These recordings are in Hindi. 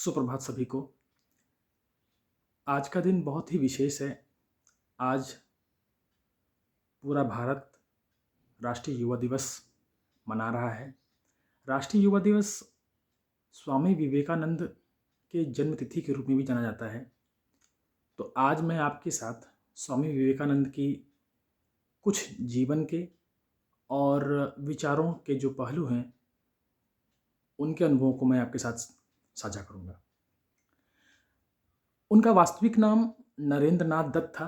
सुप्रभात सभी को। आज का दिन बहुत ही विशेष है। आज पूरा भारत राष्ट्रीय युवा दिवस मना रहा है। राष्ट्रीय युवा दिवस स्वामी विवेकानंद के जन्मतिथि के रूप में भी जाना जाता है। तो आज मैं आपके साथ स्वामी विवेकानंद की कुछ जीवन के और विचारों के जो पहलू हैं उनके अनुभवों को मैं आपके साथ साझा करूँगा। उनका वास्तविक नाम नरेंद्र नाथ दत्त था।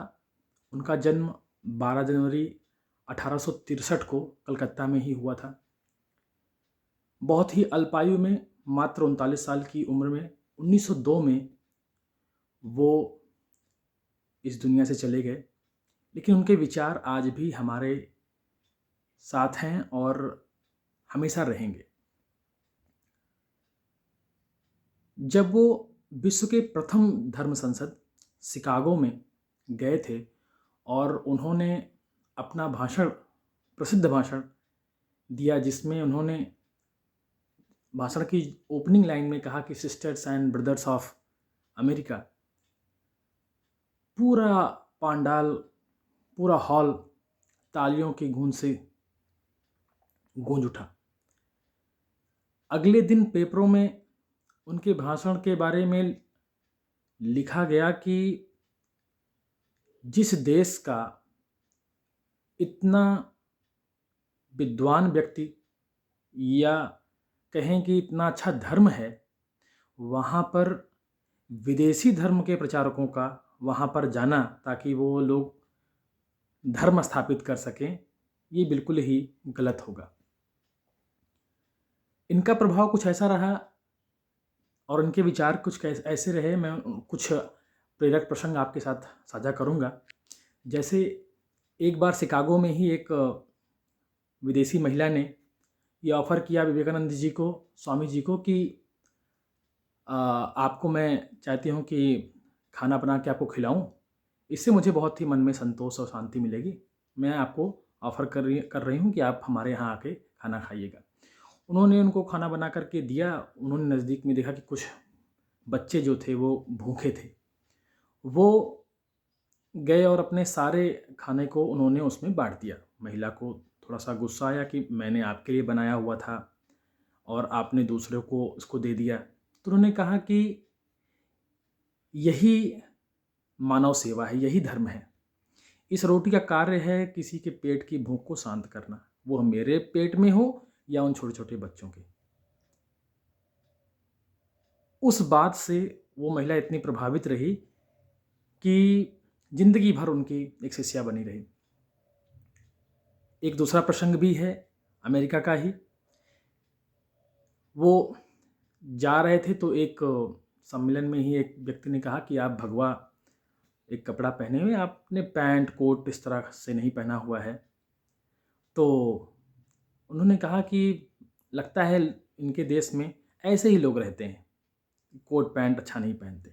उनका जन्म 12 जनवरी 1863 को कलकत्ता में ही हुआ था। बहुत ही अल्पायु में, मात्र 39 साल की उम्र में 1902 में वो इस दुनिया से चले गए। लेकिन उनके विचार आज भी हमारे साथ हैं और हमेशा रहेंगे। जब वो विश्व के प्रथम धर्म संसद शिकागो में गए थे और उन्होंने अपना भाषण, प्रसिद्ध भाषण दिया, जिसमें उन्होंने भाषण की ओपनिंग लाइन में कहा कि sisters and brothers of America, पूरा पांडाल, पूरा हॉल तालियों की गूंज से गूंज उठा। अगले दिन पेपरों में उनके भाषण के बारे में लिखा गया कि जिस देश का इतना विद्वान व्यक्ति या कहें कि इतना अच्छा धर्म है, वहाँ पर विदेशी धर्म के प्रचारकों का वहाँ पर जाना ताकि वो लोग धर्म स्थापित कर सकें, ये बिल्कुल ही गलत होगा। इनका प्रभाव कुछ ऐसा रहा और उनके विचार कुछ ऐसे रहे। मैं कुछ प्रेरक प्रसंग आपके साथ साझा करूंगा। जैसे एक बार शिकागो में ही एक विदेशी महिला ने ये ऑफ़र किया विवेकानंद जी को, स्वामी जी को, कि आपको मैं चाहती हूँ कि खाना बना के आपको खिलाऊं, इससे मुझे बहुत ही मन में संतोष और शांति मिलेगी। मैं आपको ऑफ़र कर रही हूँ कि आप हमारे यहाँ आके खाना खाइएगा। उन्होंने उनको खाना बना करके दिया। उन्होंने नज़दीक में देखा कि कुछ बच्चे जो थे वो भूखे थे। वो गए और अपने सारे खाने को उन्होंने उसमें बांट दिया। महिला को थोड़ा सा गुस्सा आया कि मैंने आपके लिए बनाया हुआ था और आपने दूसरों को उसको दे दिया। तो उन्होंने कहा कि यही मानव सेवा है, यही धर्म है। इस रोटी का कार्य है किसी के पेट की भूख को शांत करना, वो मेरे पेट में हो या उन छोटे छोटे बच्चों के। उस बात से वो महिला इतनी प्रभावित रही कि जिंदगी भर उनकी एक शिष्या बनी रही। एक दूसरा प्रसंग भी है अमेरिका का ही। वो जा रहे थे तो एक सम्मेलन में ही एक व्यक्ति ने कहा कि आप भगवा एक कपड़ा पहने हुए, आपने पैंट कोट इस तरह से नहीं पहना हुआ है। तो उन्होंने कहा कि लगता है इनके देश में ऐसे ही लोग रहते हैं, कोट पैंट अच्छा नहीं पहनते।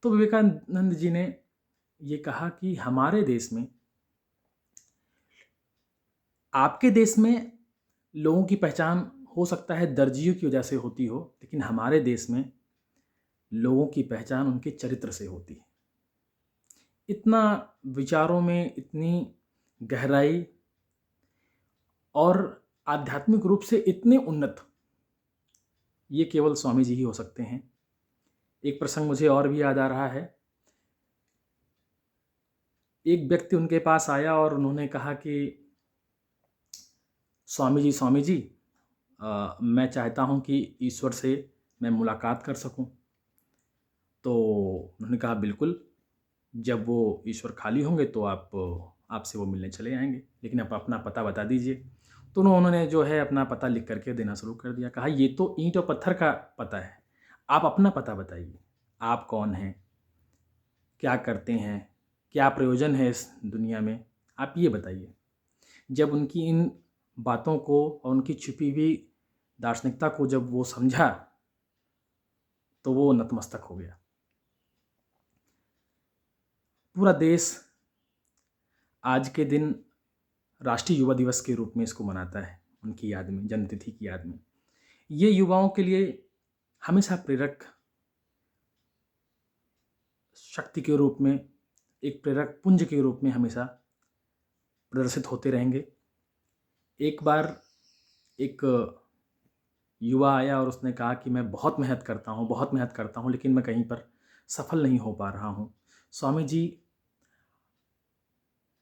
तो विवेकानंद जी ने ये कहा कि हमारे देश में, आपके देश में लोगों की पहचान हो सकता है दर्जियों की वजह से होती हो, लेकिन हमारे देश में लोगों की पहचान उनके चरित्र से होती है। इतना विचारों में इतनी गहराई और आध्यात्मिक रूप से इतने उन्नत, ये केवल स्वामी जी ही हो सकते हैं। एक प्रसंग मुझे और भी याद आ रहा है। एक व्यक्ति उनके पास आया और उन्होंने कहा कि स्वामी जी, मैं चाहता हूँ कि ईश्वर से मैं मुलाकात कर सकूँ। तो उन्होंने कहा बिल्कुल, जब वो ईश्वर खाली होंगे तो आपसे वो मिलने चले आएंगे, लेकिन आप अपना पता बता दीजिए। तो उन्होंने जो है अपना पता लिख करके देना शुरू कर दिया। कहा ये तो ईंट और पत्थर का पता है, आप अपना पता बताइए। आप कौन हैं, क्या करते हैं, क्या प्रयोजन है इस दुनिया में, आप ये बताइए। जब उनकी इन बातों को और उनकी छिपी हुई दार्शनिकता को जब वो समझा तो वो नतमस्तक हो गया। पूरा देश आज के दिन राष्ट्रीय युवा दिवस के रूप में इसको मनाता है, उनकी याद में, जन्मतिथि की याद में। ये युवाओं के लिए हमेशा प्रेरक शक्ति के रूप में, एक प्रेरक पुंज के रूप में हमेशा प्रदर्शित होते रहेंगे। एक बार एक युवा आया और उसने कहा कि मैं बहुत मेहनत करता हूँ, लेकिन मैं कहीं पर सफल नहीं हो पा रहा हूँ। स्वामी जी,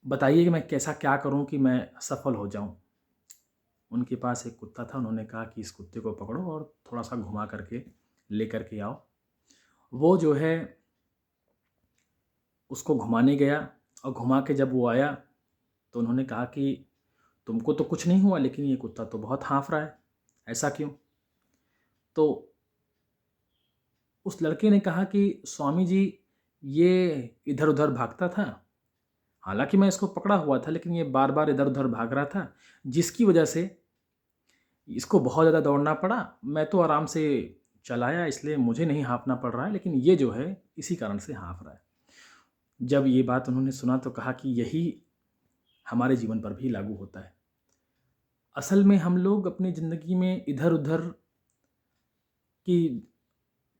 बताइए कि मैं कैसा क्या करूं कि मैं सफल हो जाऊं। उनके पास एक कुत्ता था, उन्होंने कहा कि इस कुत्ते को पकड़ो और थोड़ा सा घुमा करके ले करके आओ। वो जो है उसको घुमाने गया, और घुमा के जब वो आया तो उन्होंने कहा कि तुमको तो कुछ नहीं हुआ, लेकिन ये कुत्ता तो बहुत हाँफ रहा है, ऐसा क्यों? तो उस लड़के ने कहा कि स्वामी जी, ये इधर उधर भागता था, हालांकि मैं इसको पकड़ा हुआ था, लेकिन ये बार बार इधर उधर भाग रहा था, जिसकी वजह से इसको बहुत ज़्यादा दौड़ना पड़ा। मैं तो आराम से चलाया, इसलिए मुझे नहीं हाँफना पड़ रहा है, लेकिन ये जो है इसी कारण से हाँफ रहा है। जब ये बात उन्होंने सुना तो कहा कि यही हमारे जीवन पर भी लागू होता है। असल में हम लोग अपनी ज़िंदगी में इधर उधर की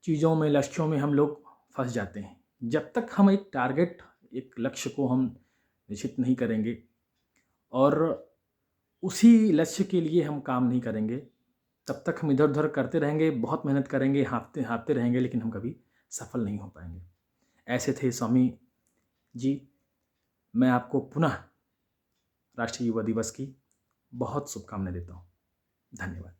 चीज़ों में, लक्ष्यों में हम लोग फंस जाते हैं। जब तक हम एक टारगेट, एक लक्ष्य को हम निश्चित नहीं करेंगे और उसी लक्ष्य के लिए हम काम नहीं करेंगे, तब तक हम इधर उधर करते रहेंगे, बहुत मेहनत करेंगे, हाँफते हाँफते रहेंगे, लेकिन हम कभी सफल नहीं हो पाएंगे। ऐसे थे स्वामी जी। मैं आपको पुनः राष्ट्रीय युवा दिवस की बहुत शुभकामनाएं देता हूँ। धन्यवाद।